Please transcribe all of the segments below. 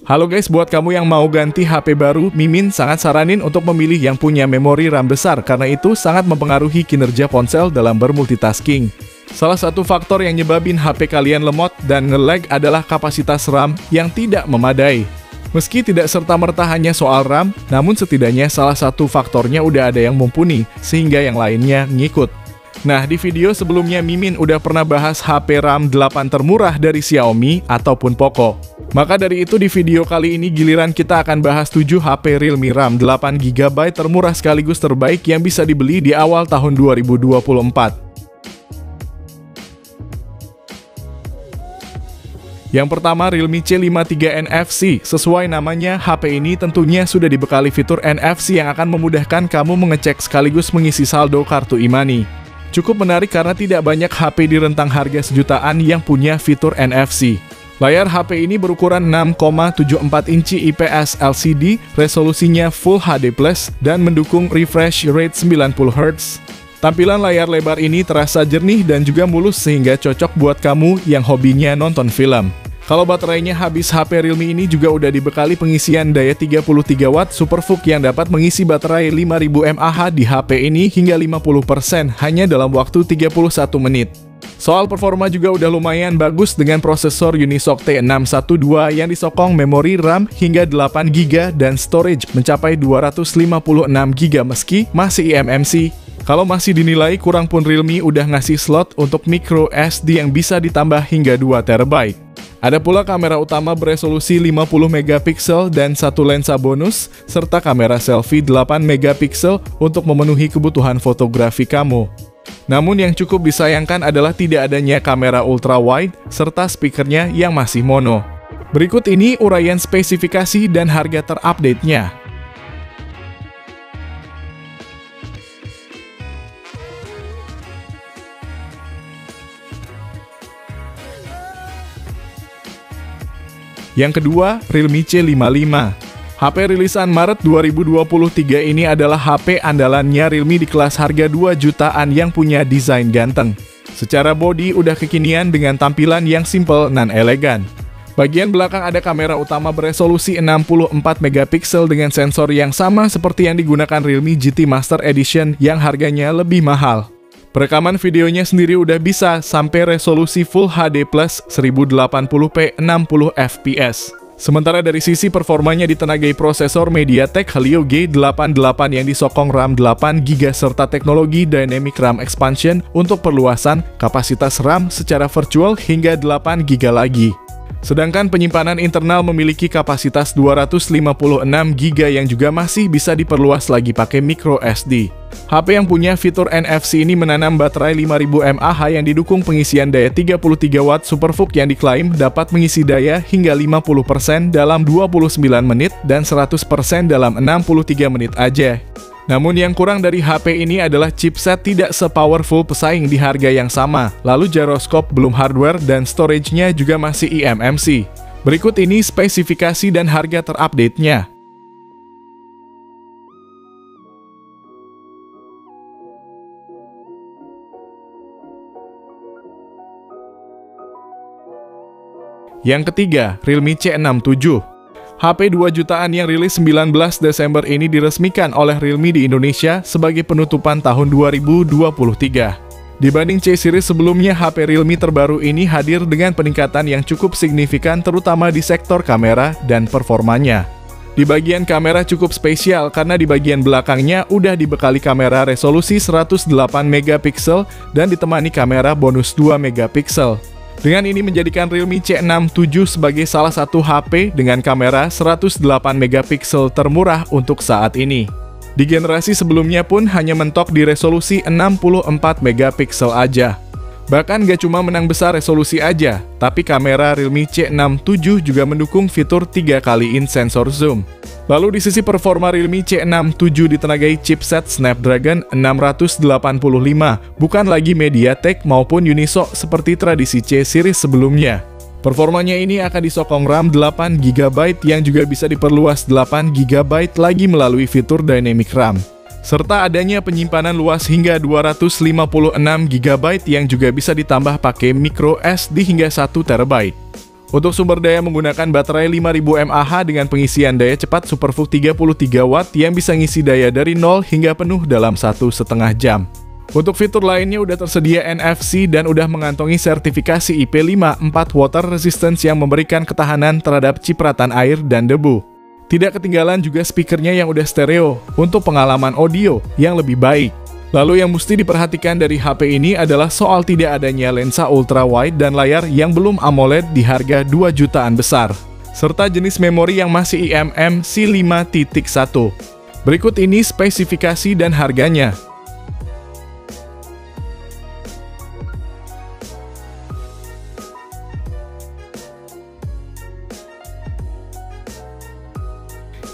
Halo guys, buat kamu yang mau ganti HP baru, Mimin sangat saranin untuk memilih yang punya memori RAM besar karena itu sangat mempengaruhi kinerja ponsel dalam bermultitasking. Salah satu faktor yang nyebabin HP kalian lemot dan nge-lag adalah kapasitas RAM yang tidak memadai. Meski tidak serta-merta hanya soal RAM, namun setidaknya salah satu faktornya udah ada yang mumpuni, sehingga yang lainnya ngikut. Nah, di video sebelumnya Mimin udah pernah bahas HP RAM 8 termurah dari Xiaomi ataupun Poco. Maka dari itu di video kali ini giliran kita akan bahas 7 HP Realme RAM 8GB termurah sekaligus terbaik yang bisa dibeli di awal tahun 2024. Yang pertama, Realme C53 NFC. Sesuai namanya, HP ini tentunya sudah dibekali fitur NFC yang akan memudahkan kamu mengecek sekaligus mengisi saldo kartu e-money. Cukup menarik karena tidak banyak HP di rentang harga sejutaan yang punya fitur NFC. Layar HP ini berukuran 6,74 inci IPS LCD, resolusinya Full HD+, dan mendukung refresh rate 90Hz. Tampilan layar lebar ini terasa jernih dan juga mulus sehingga cocok buat kamu yang hobinya nonton film. Kalau baterainya habis, HP Realme ini juga udah dibekali pengisian daya 33 Watt SuperVOOC yang dapat mengisi baterai 5000 mAh di HP ini hingga 50% hanya dalam waktu 31 menit. Soal performa juga udah lumayan bagus dengan prosesor Unisoc T612 yang disokong memori RAM hingga 8GB dan storage mencapai 256GB meski masih eMMC. Kalau masih dinilai kurang pun Realme udah ngasih slot untuk micro SD yang bisa ditambah hingga 2TB. Ada pula kamera utama beresolusi 50MP dan satu lensa bonus, serta kamera selfie 8MP untuk memenuhi kebutuhan fotografi kamu. Namun yang cukup disayangkan adalah tidak adanya kamera ultra wide, serta speakernya yang masih mono. Berikut ini uraian spesifikasi dan harga terupdate-nya. Yang kedua, Realme C55. HP rilisan Maret 2023 ini adalah HP andalannya Realme di kelas harga 2 jutaan yang punya desain ganteng. Secara bodi udah kekinian dengan tampilan yang simple dan elegan. Bagian belakang ada kamera utama beresolusi 64MP dengan sensor yang sama seperti yang digunakan Realme GT Master Edition yang harganya lebih mahal. Perekaman videonya sendiri udah bisa sampai resolusi Full HD+, 1080p 60fps. Sementara dari sisi performanya ditenagai prosesor MediaTek Helio G88 yang disokong RAM 8GB serta teknologi Dynamic RAM Expansion untuk perluasan kapasitas RAM secara virtual hingga 8GB lagi. Sedangkan penyimpanan internal memiliki kapasitas 256GB yang juga masih bisa diperluas lagi pakai micro SD. HP yang punya fitur NFC ini menanam baterai 5000 mAh yang didukung pengisian daya 33 Watt SuperVOOC yang diklaim dapat mengisi daya hingga 50% dalam 29 menit dan 100% dalam 63 menit aja. Namun yang kurang dari HP ini adalah chipset tidak se-powerful pesaing di harga yang sama, lalu gyroscope belum hardware dan storage-nya juga masih eMMC. Berikut ini spesifikasi dan harga terupdate-nya. Yang ketiga, Realme C67. HP 2 jutaan yang rilis 19 Desember ini diresmikan oleh Realme di Indonesia sebagai penutupan tahun 2023. Dibanding C-Series sebelumnya, HP Realme terbaru ini hadir dengan peningkatan yang cukup signifikan terutama di sektor kamera dan performanya. Di bagian kamera cukup spesial karena di bagian belakangnya udah dibekali kamera resolusi 108MP dan ditemani kamera bonus 2MP. Dengan ini menjadikan Realme C67 sebagai salah satu HP dengan kamera 108MP termurah untuk saat ini. Di generasi sebelumnya pun hanya mentok di resolusi 64MP aja. Bahkan gak cuma menang besar resolusi aja, tapi kamera Realme C67 juga mendukung fitur 3x sensor zoom. Lalu di sisi performa Realme C67 ditenagai chipset Snapdragon 685, bukan lagi MediaTek maupun Unisoc seperti tradisi C-Series sebelumnya. Performanya ini akan disokong RAM 8GB yang juga bisa diperluas 8GB lagi melalui fitur Dynamic RAM. Serta adanya penyimpanan luas hingga 256GB yang juga bisa ditambah pakai micro SD hingga 1TB. Untuk sumber daya menggunakan baterai 5000 mAh dengan pengisian daya cepat SuperVOOC 33 watt yang bisa ngisi daya dari 0 hingga penuh dalam 1,5 jam. Untuk fitur lainnya udah tersedia NFC dan udah mengantongi sertifikasi IP54 Water Resistance yang memberikan ketahanan terhadap cipratan air dan debu. Tidak ketinggalan juga speakernya yang udah stereo untuk pengalaman audio yang lebih baik. Lalu yang mesti diperhatikan dari HP ini adalah soal tidak adanya lensa ultra wide dan layar yang belum AMOLED di harga 2 jutaan besar, serta jenis memori yang masih eMMC 5.1. Berikut ini spesifikasi dan harganya.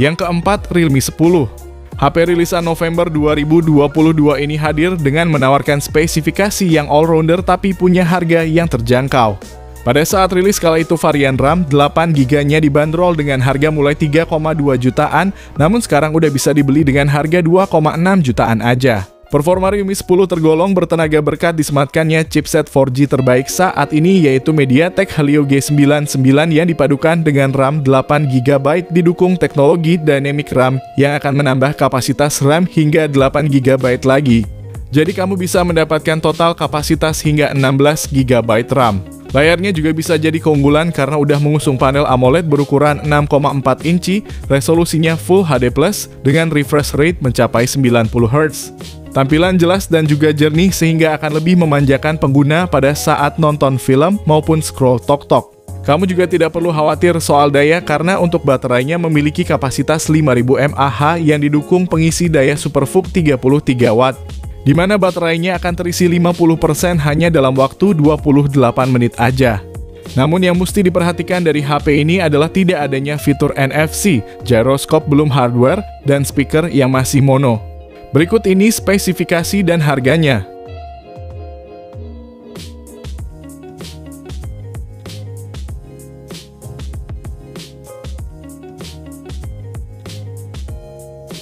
Yang keempat, Realme 10. HP rilisan November 2022 ini hadir dengan menawarkan spesifikasi yang all-rounder tapi punya harga yang terjangkau. Pada saat rilis kala itu varian RAM 8GB-nya dibanderol dengan harga mulai 3,2 jutaan, namun sekarang udah bisa dibeli dengan harga 2,6 jutaan aja. Performa Realme 10 tergolong bertenaga berkat disematkannya chipset 4G terbaik saat ini yaitu MediaTek Helio G99 yang dipadukan dengan RAM 8GB didukung teknologi Dynamic RAM yang akan menambah kapasitas RAM hingga 8GB lagi. Jadi kamu bisa mendapatkan total kapasitas hingga 16GB RAM. Layarnya juga bisa jadi keunggulan karena udah mengusung panel AMOLED berukuran 6,4 inci, resolusinya Full HD+, dengan refresh rate mencapai 90Hz. Tampilan jelas dan juga jernih sehingga akan lebih memanjakan pengguna pada saat nonton film maupun scroll TokTok. Kamu juga tidak perlu khawatir soal daya karena untuk baterainya memiliki kapasitas 5000 mAh yang didukung pengisi daya SuperVOOC 33 watt, di mana baterainya akan terisi 50% hanya dalam waktu 28 menit aja. Namun yang mesti diperhatikan dari HP ini adalah tidak adanya fitur NFC, gyroscope belum hardware, dan speaker yang masih mono. Berikut ini spesifikasi dan harganya.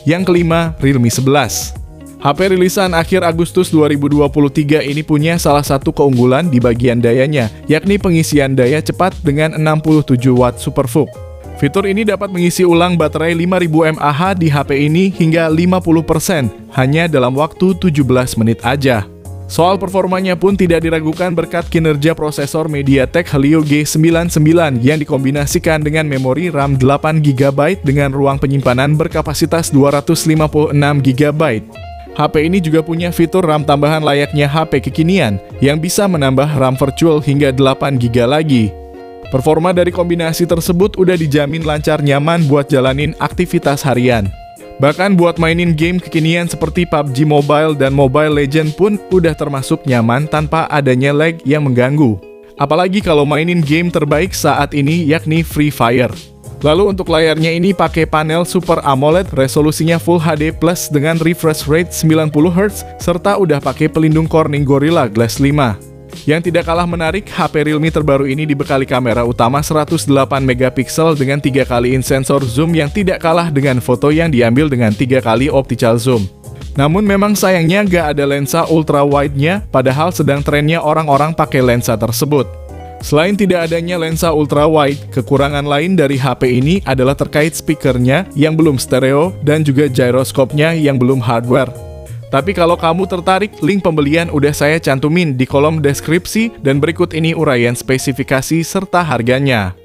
Yang kelima, Realme 11. HP rilisan akhir Agustus 2023 ini punya salah satu keunggulan di bagian dayanya, yakni pengisian daya cepat dengan 67 watt SuperVOOC. Fitur ini dapat mengisi ulang baterai 5000 mAh di HP ini hingga 50% hanya dalam waktu 17 menit aja. Soal performanya pun tidak diragukan berkat kinerja prosesor MediaTek Helio G99 yang dikombinasikan dengan memori RAM 8GB dengan ruang penyimpanan berkapasitas 256GB. HP ini juga punya fitur RAM tambahan layaknya HP kekinian yang bisa menambah RAM virtual hingga 8GB lagi. Performa dari kombinasi tersebut udah dijamin lancar nyaman buat jalanin aktivitas harian. Bahkan buat mainin game kekinian seperti PUBG Mobile dan Mobile Legends pun udah termasuk nyaman tanpa adanya lag yang mengganggu. Apalagi kalau mainin game terbaik saat ini yakni Free Fire. Lalu untuk layarnya ini pakai panel Super AMOLED, resolusinya Full HD Plus dengan refresh rate 90Hz serta udah pakai pelindung Corning Gorilla Glass 5. Yang tidak kalah menarik, HP Realme terbaru ini dibekali kamera utama 108MP dengan 3 kali in-sensor zoom yang tidak kalah dengan foto yang diambil dengan 3 kali optical zoom. Namun memang sayangnya nggak ada lensa ultra wide-nya, padahal sedang trennya orang-orang pakai lensa tersebut. Selain tidak adanya lensa ultra wide, kekurangan lain dari HP ini adalah terkait speakernya yang belum stereo dan juga gyroscope-nya yang belum hardware. Tapi kalau kamu tertarik, link pembelian udah saya cantumin di kolom deskripsi dan berikut ini uraian spesifikasi serta harganya.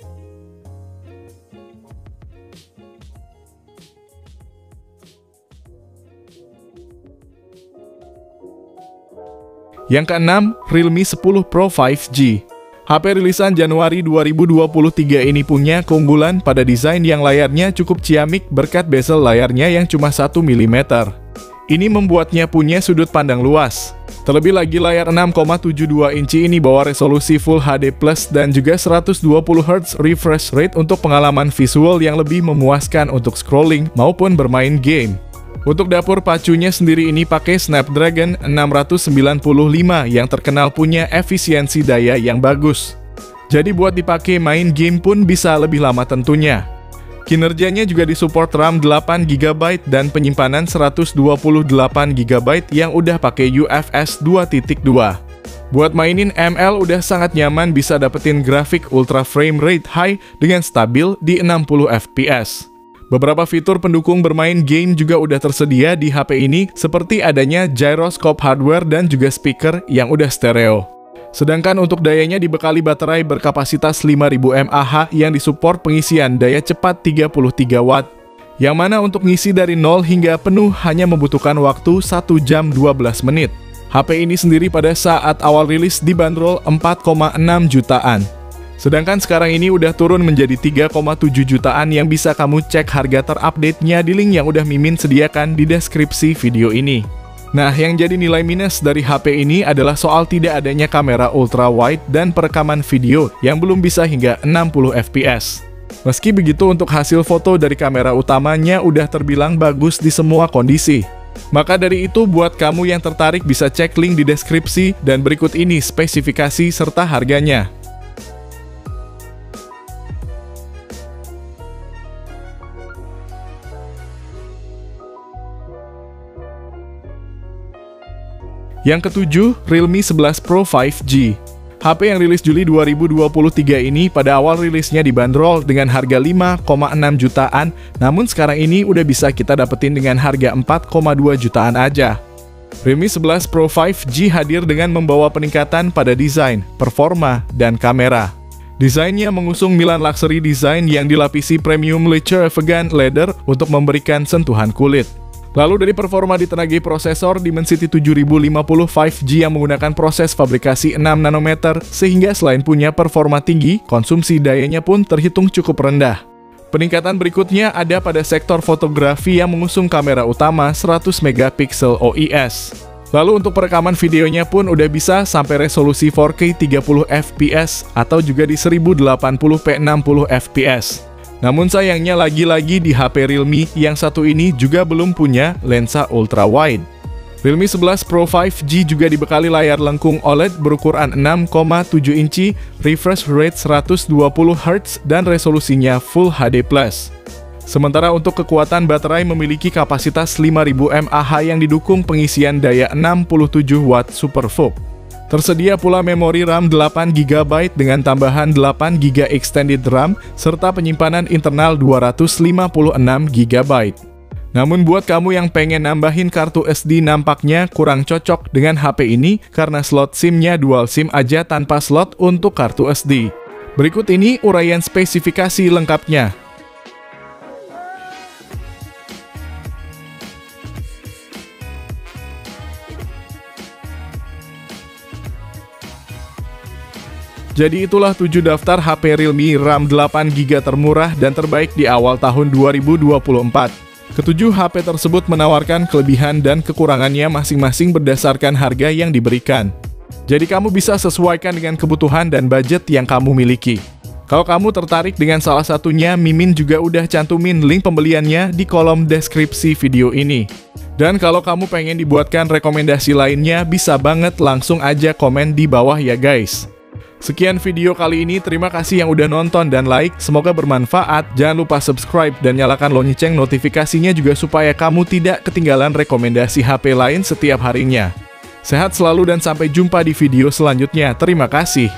Yang keenam, Realme 10 Pro 5G. HP rilisan Januari 2023 ini punya keunggulan pada desain yang layarnya cukup ciamik berkat bezel layarnya yang cuma 1 mm. Ini membuatnya punya sudut pandang luas. Terlebih lagi layar 6,72 inci ini bawa resolusi Full HD Plus dan juga 120Hz refresh rate untuk pengalaman visual yang lebih memuaskan untuk scrolling maupun bermain game. Untuk dapur pacunya sendiri ini pakai Snapdragon 695 yang terkenal punya efisiensi daya yang bagus. Jadi buat dipakai main game pun bisa lebih lama tentunya. Kinerjanya juga disupport RAM 8GB dan penyimpanan 128GB yang udah pakai UFS 2.2. Buat mainin ML udah sangat nyaman, bisa dapetin grafik ultra frame rate high dengan stabil di 60 fps. Beberapa fitur pendukung bermain game juga udah tersedia di HP ini, seperti adanya gyroscope hardware dan juga speaker yang udah stereo. Sedangkan untuk dayanya dibekali baterai berkapasitas 5000 mAh yang disupport pengisian daya cepat 33 watt. Yang mana untuk ngisi dari 0 hingga penuh hanya membutuhkan waktu 1 jam 12 menit. HP ini sendiri pada saat awal rilis dibanderol 4,6 jutaan. Sedangkan sekarang ini udah turun menjadi 3,7 jutaan yang bisa kamu cek harga terupdate-nya di link yang udah Mimin sediakan di deskripsi video ini. Nah, yang jadi nilai minus dari HP ini adalah soal tidak adanya kamera ultra wide dan perekaman video yang belum bisa hingga 60 fps. Meski begitu, untuk hasil foto dari kamera utamanya udah terbilang bagus di semua kondisi. Maka dari itu, buat kamu yang tertarik bisa cek link di deskripsi, dan berikut ini spesifikasi serta harganya. Yang ketujuh, Realme 11 Pro 5G. HP yang rilis Juli 2023 ini pada awal rilisnya dibanderol dengan harga 5,6 jutaan, namun sekarang ini udah bisa kita dapetin dengan harga 4,2 jutaan aja. Realme 11 Pro 5G hadir dengan membawa peningkatan pada desain, performa, dan kamera. Desainnya mengusung Milan Luxury Design yang dilapisi premium leather vegan leather untuk memberikan sentuhan kulit. Lalu dari performa ditenagai prosesor Dimensity 7050 5G yang menggunakan proses fabrikasi 6 nanometer, sehingga selain punya performa tinggi, konsumsi dayanya pun terhitung cukup rendah. Peningkatan berikutnya ada pada sektor fotografi yang mengusung kamera utama 100 megapiksel OIS. Lalu untuk perekaman videonya pun udah bisa sampai resolusi 4K 30 fps atau juga di 1080p 60 fps. Namun sayangnya lagi-lagi di HP Realme yang satu ini juga belum punya lensa ultra wide. Realme 11 Pro 5G juga dibekali layar lengkung OLED berukuran 6,7 inci, refresh rate 120Hz, dan resolusinya Full HD+. Sementara untuk kekuatan baterai memiliki kapasitas 5000 mAh yang didukung pengisian daya 67 watt SuperVOOC. Tersedia pula memori RAM 8GB dengan tambahan 8GB extended RAM serta penyimpanan internal 256GB. Namun buat kamu yang pengen nambahin kartu SD nampaknya kurang cocok dengan HP ini karena slot SIM-nya dual SIM aja tanpa slot untuk kartu SD. Berikut ini uraian spesifikasi lengkapnya. Jadi itulah 7 daftar HP Realme RAM 8GB termurah dan terbaik di awal tahun 2024. Ketujuh HP tersebut menawarkan kelebihan dan kekurangannya masing-masing berdasarkan harga yang diberikan. Jadi kamu bisa sesuaikan dengan kebutuhan dan budget yang kamu miliki. Kalau kamu tertarik dengan salah satunya, Mimin juga udah cantumin link pembeliannya di kolom deskripsi video ini. Dan kalau kamu pengen dibuatkan rekomendasi lainnya, bisa banget langsung aja komen di bawah ya guys. Sekian video kali ini, terima kasih yang udah nonton dan like, semoga bermanfaat. Jangan lupa subscribe dan nyalakan lonceng notifikasinya juga supaya kamu tidak ketinggalan rekomendasi HP lain setiap harinya. Sehat selalu dan sampai jumpa di video selanjutnya, terima kasih.